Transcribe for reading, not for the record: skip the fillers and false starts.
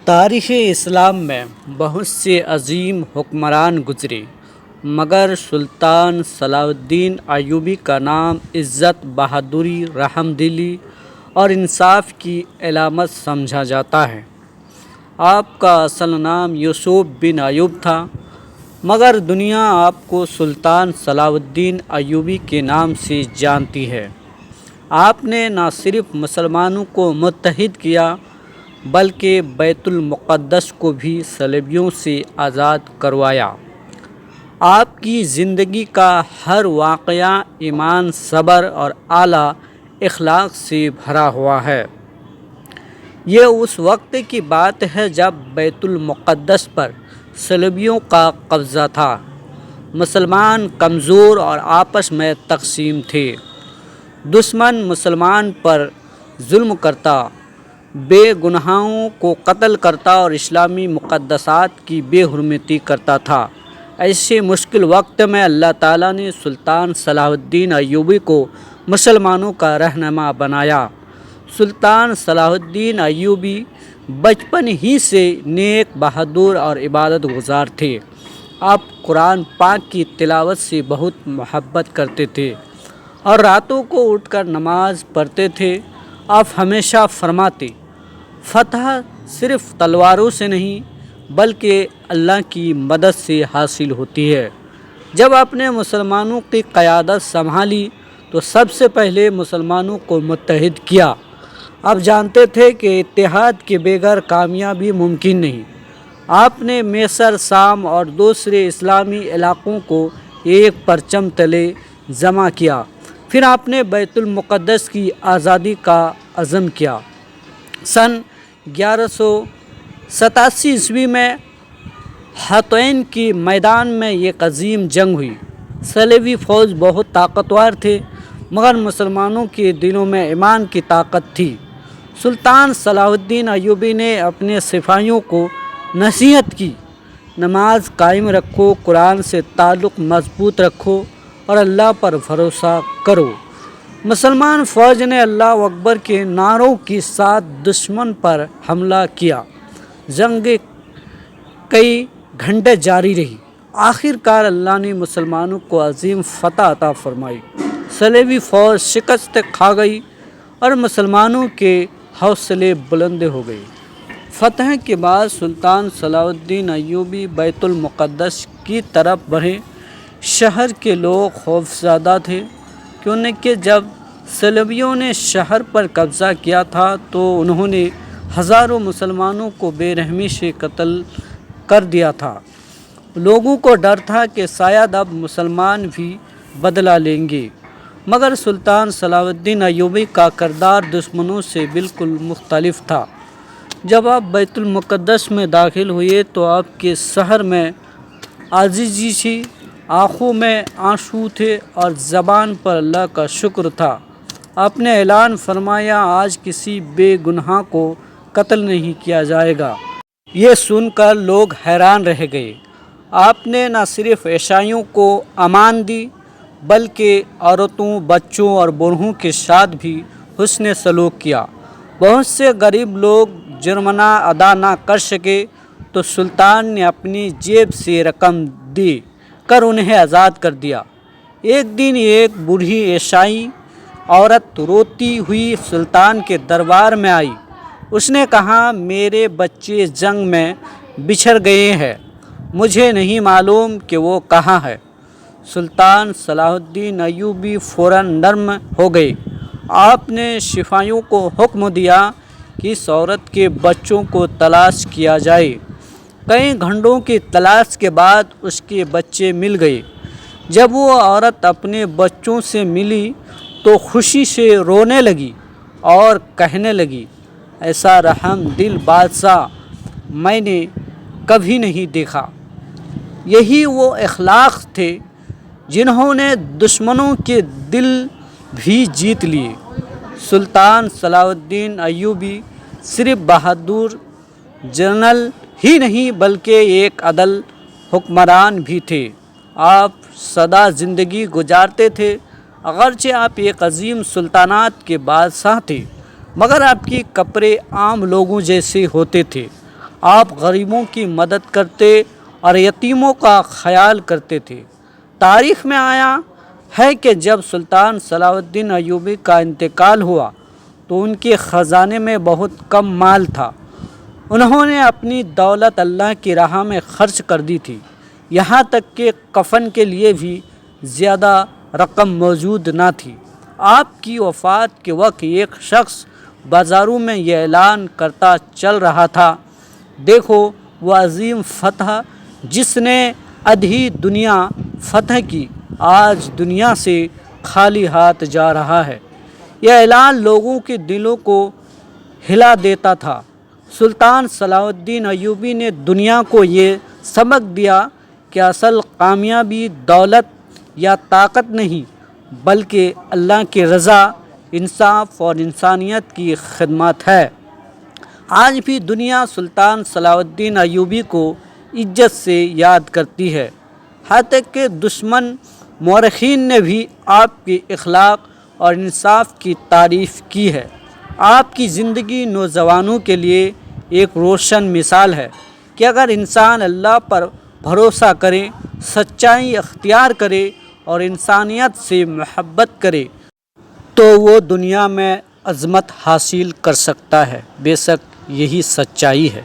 تاریخ اسلام میں بہت سے عظیم حکمران گزرے، مگر سلطان صلاح الدین ایوبی کا نام عزت، بہادری، رحم دلی اور انصاف کی علامت سمجھا جاتا ہے۔ آپ کا اصل نام یوسف بن ایوب تھا، مگر دنیا آپ کو سلطان صلاح الدین ایوبی کے نام سے جانتی ہے۔ آپ نے نہ صرف مسلمانوں کو متحد کیا بلکہ بیت المقدس کو بھی صلیبیوں سے آزاد کروایا۔ آپ کی زندگی کا ہر واقعہ ایمان، صبر اور اعلیٰ اخلاق سے بھرا ہوا ہے۔ یہ اس وقت کی بات ہے جب بیت المقدس پر صلیبیوں کا قبضہ تھا، مسلمان کمزور اور آپس میں تقسیم تھے۔ دشمن مسلمان پر ظلم کرتا، بے گناہوں کو قتل کرتا اور اسلامی مقدسات کی بے حرمتی کرتا تھا۔ ایسے مشکل وقت میں اللہ تعالیٰ نے سلطان صلاح الدین ایوبی کو مسلمانوں کا رہنما بنایا۔ سلطان صلاح الدین ایوبی بچپن ہی سے نیک، بہادر اور عبادت گزار تھے۔ آپ قرآن پاک کی تلاوت سے بہت محبت کرتے تھے اور راتوں کو اٹھ کر نماز پڑھتے تھے۔ آپ ہمیشہ فرماتے، فتح صرف تلواروں سے نہیں بلکہ اللہ کی مدد سے حاصل ہوتی ہے۔ جب آپ نے مسلمانوں کی قیادت سنبھالی تو سب سے پہلے مسلمانوں کو متحد کیا۔ آپ جانتے تھے کہ اتحاد کے بغیر کامیابی ممکن نہیں۔ آپ نے مصر، شام اور دوسرے اسلامی علاقوں کو ایک پرچم تلے جمع کیا۔ پھر آپ نے بیت المقدس کی آزادی کا عزم کیا۔ سن 1187 میں حطین کے میدان میں ایک عظیم جنگ ہوئی۔ صلیبی فوج بہت طاقتور تھے، مگر مسلمانوں کے دلوں میں ایمان کی طاقت تھی۔ سلطان صلاح الدین ایوبی نے اپنے سپاہیوں کو نصیحت کی، نماز قائم رکھو، قرآن سے تعلق مضبوط رکھو اور اللہ پر بھروسہ کرو۔ مسلمان فوج نے اللہ اکبر کے نعروں کے ساتھ دشمن پر حملہ کیا۔ جنگ کئی گھنٹے جاری رہی۔ آخر کار اللہ نے مسلمانوں کو عظیم فتح عطا فرمائی۔ صلیبی فوج شکست کھا گئی اور مسلمانوں کے حوصلے بلند ہو گئے۔ فتح کے بعد سلطان صلاح الدین ایوبی بیت المقدس کی طرف بڑھے۔ شہر کے لوگ خوفزدہ تھے، کیونکہ جب صلیبیوں نے شہر پر قبضہ کیا تھا تو انہوں نے ہزاروں مسلمانوں کو بے رحمی سے قتل کر دیا تھا۔ لوگوں کو ڈر تھا کہ شاید اب مسلمان بھی بدلہ لیں گے، مگر سلطان صلاح الدین ایوبی کا کردار دشمنوں سے بالکل مختلف تھا۔ جب آپ بیت المقدس میں داخل ہوئے تو آپ کے شہر میں عاجزی تھی، آنکھوں میں آنسو تھے اور زبان پر اللہ کا شکر تھا۔ آپ نے اعلان فرمایا، آج کسی بے گناہ کو قتل نہیں کیا جائے گا۔ یہ سن کر لوگ حیران رہ گئے۔ آپ نے نہ صرف عیسائیوں کو امان دی بلکہ عورتوں، بچوں اور بوڑھوں کے ساتھ بھی حسن سلوک کیا۔ بہت سے غریب لوگ جرمانہ ادا نہ کر سکے تو سلطان نے اپنی جیب سے رقم دے کر انہیں آزاد کر دیا۔ ایک دن ایک بوڑھی عیسائی عورت روتی ہوئی سلطان کے دربار میں آئی۔ اس نے کہا، میرے بچے جنگ میں بچھڑ گئے ہیں، مجھے نہیں معلوم کہ وہ کہاں ہے۔ سلطان صلاح الدین ایوبی فوراً نرم ہو گئے۔ آپ نے سپاہیوں کو حکم دیا کہ اس عورت کے بچوں کو تلاش کیا جائے۔ کئی گھنٹوں کی تلاش کے بعد اس کے بچے مل گئے۔ جب وہ عورت اپنے بچوں سے ملی تو خوشی سے رونے لگی اور کہنے لگی، ایسا رحم دل بادشاہ میں نے کبھی نہیں دیکھا۔ یہی وہ اخلاق تھے جنہوں نے دشمنوں کے دل بھی جیت لیے۔ سلطان صلاح الدین ایوبی صرف بہادر جنرل ہی نہیں بلکہ ایک عادل حکمران بھی تھے۔ آپ سادہ زندگی گزارتے تھے۔ اگرچہ آپ ایک عظیم سلطنت کے بادشاہ تھے، مگر آپ کے کپڑے عام لوگوں جیسے ہوتے تھے۔ آپ غریبوں کی مدد کرتے اور یتیموں کا خیال کرتے تھے۔ تاریخ میں آیا ہے کہ جب سلطان صلاح الدین ایوبی کا انتقال ہوا تو ان کے خزانے میں بہت کم مال تھا۔ انہوں نے اپنی دولت اللہ کی راہ میں خرچ کر دی تھی، یہاں تک کہ کفن کے لیے بھی زیادہ رقم موجود نہ تھی۔ آپ کی وفات کے وقت ایک شخص بازاروں میں یہ اعلان کرتا چل رہا تھا، دیکھو وہ عظیم فتح جس نے آدھی دنیا فتح کی، آج دنیا سے خالی ہاتھ جا رہا ہے۔ یہ اعلان لوگوں کے دلوں کو ہلا دیتا تھا۔ سلطان صلاح الدین ایوبی نے دنیا کو یہ سبق دیا کہ اصل کامیابی دولت یا طاقت نہیں بلکہ اللہ کی رضا، انصاف اور انسانیت کی خدمت ہے۔ آج بھی دنیا سلطان صلاح الدین ایوبی کو عزت سے یاد کرتی ہے، حتیٰ کہ دشمن مورخین نے بھی آپ کے اخلاق اور انصاف کی تعریف کی ہے۔ آپ کی زندگی نوجوانوں کے لیے ایک روشن مثال ہے کہ اگر انسان اللہ پر بھروسہ کرے، سچائی اختیار کرے اور انسانیت سے محبت کرے تو وہ دنیا میں عظمت حاصل کر سکتا ہے۔ بے شک یہی سچائی ہے۔